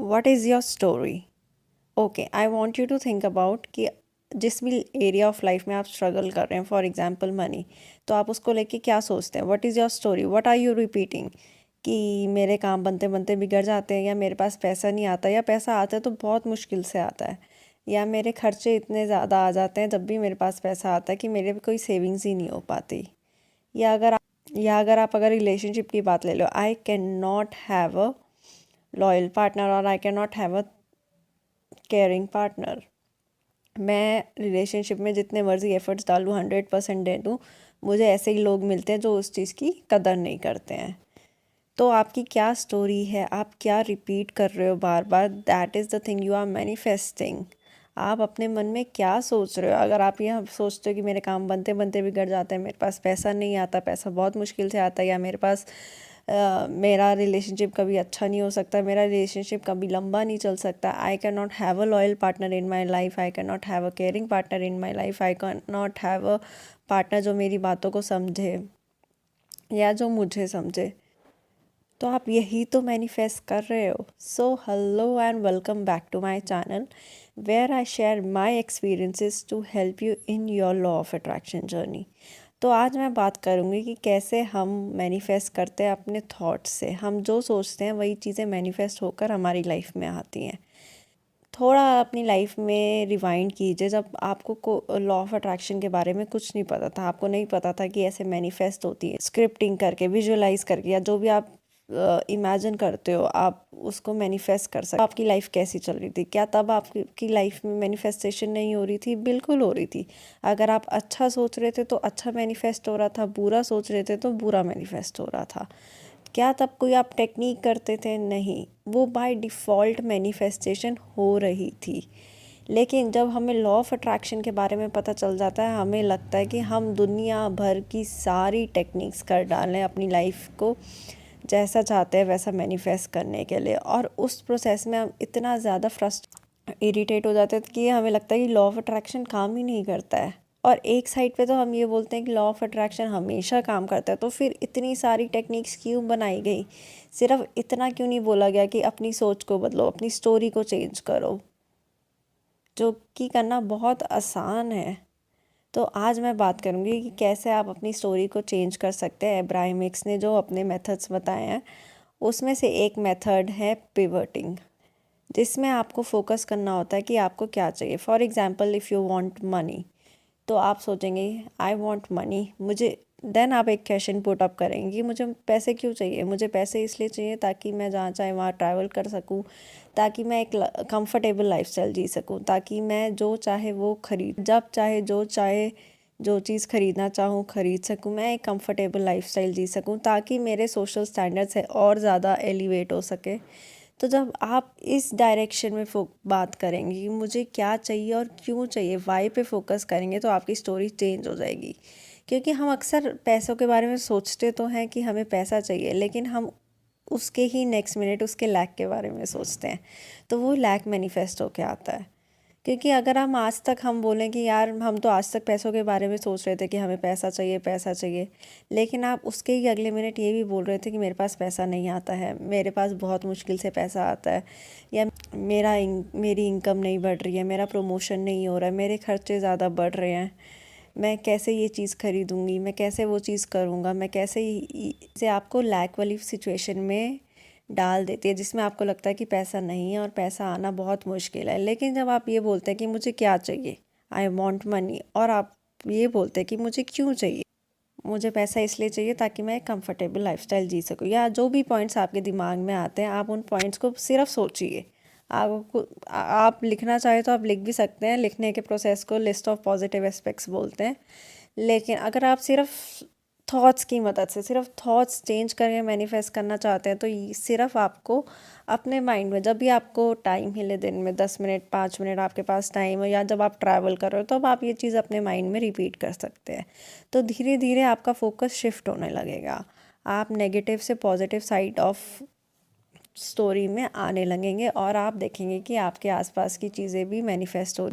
What is your story? Okay, I want you to think about कि जिस भी area of life में आप स्ट्रगल कर रहे हैं, फॉर एग्जाम्पल मनी, तो आप उसको लेके क्या सोचते हैं? What is your story? What are you repeating? कि मेरे काम बनते बनते बिगड़ जाते हैं, या मेरे पास पैसा नहीं आता, या पैसा आता है तो बहुत मुश्किल से आता है, या मेरे खर्चे इतने ज़्यादा आ जाते हैं जब भी मेरे पास पैसा आता है कि मेरे भी कोई सेविंग्स ही नहीं हो पाती। या अगर आप रिलेशनशिप की बात ले लो, I can not have a loyal partner और I can not have a caring partner. मैं रिलेशनशिप में जितने मर्ज़ी एफ़र्ट्स डालूँ, 100% दे दूँ, मुझे ऐसे ही लोग मिलते हैं जो उस चीज़ की कदर नहीं करते हैं। तो आपकी क्या स्टोरी है? आप क्या रिपीट कर रहे हो बार बार? That is the thing you are manifesting. आप अपने मन में क्या सोच रहे हो? अगर आप यह सोचते हो कि मेरे काम बनते बनते बिगड़ जाते हैं, मेरे पास पैसा नहीं आता, पैसा बहुत मुश्किल से आता है, या मेरे पास मेरा रिलेशनशिप कभी अच्छा नहीं हो सकता, मेरा रिलेशनशिप कभी लंबा नहीं चल सकता, आई can not have a loyal partner in my life, I can not have a caring partner in my life, I can not have a partner जो मेरी बातों को समझे या जो मुझे समझे, तो आप यही तो मैनिफेस्ट कर रहे हो। So hello and welcome back to my channel, where I share my experiences to help you in your law of attraction journey. तो आज मैं बात करूँगी कि कैसे हम मैनिफेस्ट करते हैं अपने थॉट्स से। हम जो सोचते हैं वही चीज़ें मैनिफेस्ट होकर हमारी लाइफ में आती हैं। थोड़ा अपनी लाइफ में रिवाइंड कीजिए, जब आपको लॉ ऑफ अट्रैक्शन के बारे में कुछ नहीं पता था, आपको नहीं पता था कि ऐसे मैनिफेस्ट होती है। स्क्रिप्टिंग करके, विजुअलाइज करके, या जो भी आप इमेजिन करते हो, आप उसको मैनिफेस्ट कर सकते हो। आपकी लाइफ कैसी चल रही थी? क्या तब आपकी लाइफ में मैनिफेस्टेशन नहीं हो रही थी? बिल्कुल हो रही थी। अगर आप अच्छा सोच रहे थे तो अच्छा मैनिफेस्ट हो रहा था, बुरा सोच रहे थे तो बुरा मैनिफेस्ट हो रहा था। क्या तब कोई आप टेक्निक करते थे? नहीं, वो बाय डिफ़ॉल्ट मैनिफेस्टेशन हो रही थी। लेकिन जब हमें लॉ ऑफ अट्रैक्शन के बारे में पता चल जाता है, हमें लगता है कि हम दुनिया भर की सारी टेक्निक्स कर डालें अपनी लाइफ को जैसा चाहते हैं वैसा मैनिफेस्ट करने के लिए, और उस प्रोसेस में हम इतना ज़्यादा इरिटेट हो जाते हैं कि हमें लगता है कि लॉ ऑफ अट्रैक्शन काम ही नहीं करता है। और एक साइड पे तो हम ये बोलते हैं कि लॉ ऑफ अट्रैक्शन हमेशा काम करता है, तो फिर इतनी सारी टेक्निक्स क्यों बनाई गई? सिर्फ इतना क्यों नहीं बोला गया कि अपनी सोच को बदलो, अपनी स्टोरी को चेंज करो, जो कि करना बहुत आसान है। तो आज मैं बात करूँगी कि कैसे आप अपनी स्टोरी को चेंज कर सकते हैं। अब्राहम हिक्स ने जो अपने मेथड्स बताए हैं, उसमें से एक मेथड है पिवटिंग, जिसमें आपको फोकस करना होता है कि आपको क्या चाहिए। For example, if you want money, तो आप सोचेंगे आई वांट मनी, मुझे, देन आप एक क्वेश्चन पुट अप करेंगे कि मुझे पैसे क्यों चाहिए? मुझे पैसे इसलिए चाहिए ताकि मैं जहाँ चाहे वहाँ ट्रैवल कर सकूँ, ताकि मैं एक कंफर्टेबल लाइफस्टाइल जी सकूँ, ताकि मैं जो चाहे वो खरीद, जब चाहे जो चाहे जो चीज़ खरीदना चाहूँ खरीद सकूँ, मैं एक कंफर्टेबल लाइफस्टाइल जी सकूँ, ताकि मेरे सोशल स्टैंडर्ड्स है और ज़्यादा एलिवेट हो सके। तो जब आप इस डायरेक्शन में बात करेंगे कि मुझे क्या चाहिए और क्यों चाहिए, वाई पे फोकस करेंगे, तो आपकी स्टोरी चेंज हो जाएगी। क्योंकि हम अक्सर पैसों के बारे में सोचते तो हैं कि हमें पैसा चाहिए, लेकिन हम उसके ही नेक्स्ट मिनट उसके लैक के बारे में सोचते हैं, तो वो लैक मैनिफेस्ट होके आता है। क्योंकि अगर हम आज तक हम बोलें कि यार हम तो आज तक पैसों के बारे में सोच रहे थे कि हमें पैसा चाहिए पैसा चाहिए, लेकिन आप उसके ही अगले मिनट ये भी बोल रहे थे कि मेरे पास पैसा नहीं आता है, मेरे पास बहुत मुश्किल से पैसा आता है, या मेरी इनकम नहीं बढ़ रही है, मेरा प्रमोशन नहीं हो रहा है, मेरे खर्चे ज़्यादा बढ़ रहे हैं, मैं कैसे ये चीज़ खरीदूँगी, मैं कैसे वो चीज़ करूँगा, मैं कैसे से आपको लैक वाली सिचुएशन में डाल देती है, जिसमें आपको लगता है कि पैसा नहीं है और पैसा आना बहुत मुश्किल है। लेकिन जब आप ये बोलते हैं कि मुझे क्या चाहिए, आई वॉन्ट मनी, और आप ये बोलते हैं कि मुझे क्यों चाहिए, मुझे पैसा इसलिए चाहिए ताकि मैं एक कंफर्टेबल लाइफस्टाइल जी सकूँ, या जो भी पॉइंट्स आपके दिमाग में आते हैं, आप उन पॉइंट्स को सिर्फ सोचिए। आपको आप लिखना चाहे तो आप लिख भी सकते हैं, लिखने के प्रोसेस को लिस्ट ऑफ पॉजिटिव एस्पेक्ट्स बोलते हैं। लेकिन अगर आप सिर्फ थॉट्स की मदद से, सिर्फ थॉट्स चेंज करके मैनिफेस्ट करना चाहते हैं, तो सिर्फ आपको अपने माइंड में, जब भी आपको टाइम मिले, दिन में 10 मिनट 5 मिनट आपके पास टाइम हो, या जब आप ट्रैवल कर रहे हो, तब आप ये चीज़ अपने माइंड में रिपीट कर सकते हैं। तो धीरे धीरे आपका फोकस शिफ्ट होने लगेगा, आप नेगेटिव से पॉजिटिव साइड ऑफ स्टोरी में आने लगेंगे, और आप देखेंगे कि आपके आसपास की चीज़ें भी मैनिफेस्ट हो